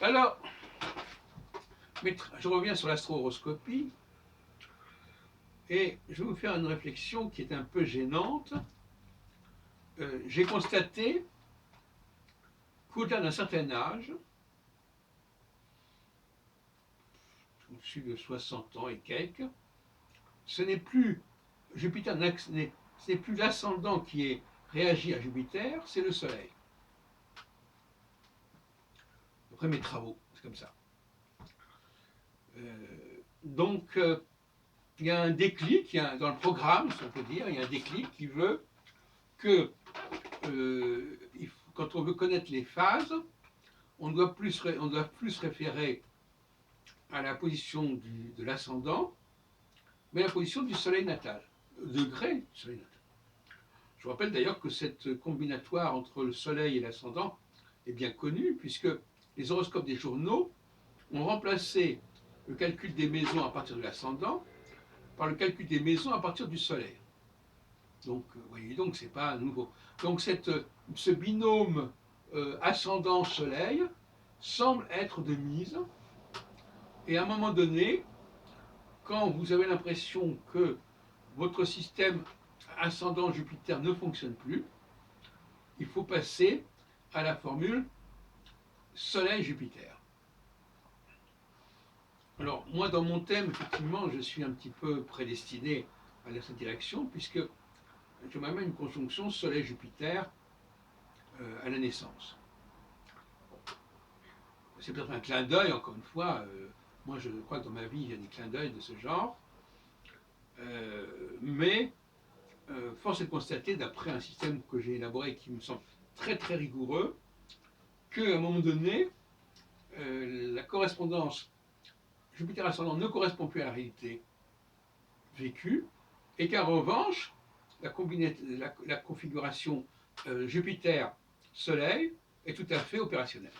Alors, je reviens sur l'astro-horoscopie et je vais vous faire une réflexion qui est un peu gênante. J'ai constaté qu'au-delà d'un certain âge, au-dessus de 60 ans et quelques, ce n'est plus Jupiter, ce n'est plus l'ascendant qui est réagi à Jupiter, c'est le Soleil. Après mes travaux, c'est comme ça. Donc, il y a un déclic, dans le programme, si on peut dire, il y a un déclic qui veut que, quand on veut connaître les phases, on doit plus référer à la position de l'ascendant, mais à la position du soleil natal, le degré du soleil natal. Je vous rappelle d'ailleurs que cette combinatoire entre le soleil et l'ascendant est bien connue, puisque les horoscopes des journaux ont remplacé le calcul des maisons à partir de l'ascendant par le calcul des maisons à partir du soleil. Donc, vous voyez, donc c'est pas nouveau. Donc, ce binôme ascendant-soleil semble être de mise, et à un moment donné, quand vous avez l'impression que votre système ascendant Jupiter ne fonctionne plus, il faut passer à la formule Soleil-Jupiter. Alors, moi, dans mon thème, effectivement, je suis un petit peu prédestiné à cette direction, puisque je m'amène une conjonction Soleil-Jupiter à la naissance. C'est peut-être un clin d'œil, encore une fois. Moi, je crois que dans ma vie, il y a des clins d'œil de ce genre. Mais force est de constater, d'après un système que j'ai élaboré qui me semble très très rigoureux, qu'à un moment donné, la correspondance Jupiter ascendant ne correspond plus à la réalité vécue, et qu'en revanche, la configuration Jupiter-Soleil est tout à fait opérationnelle.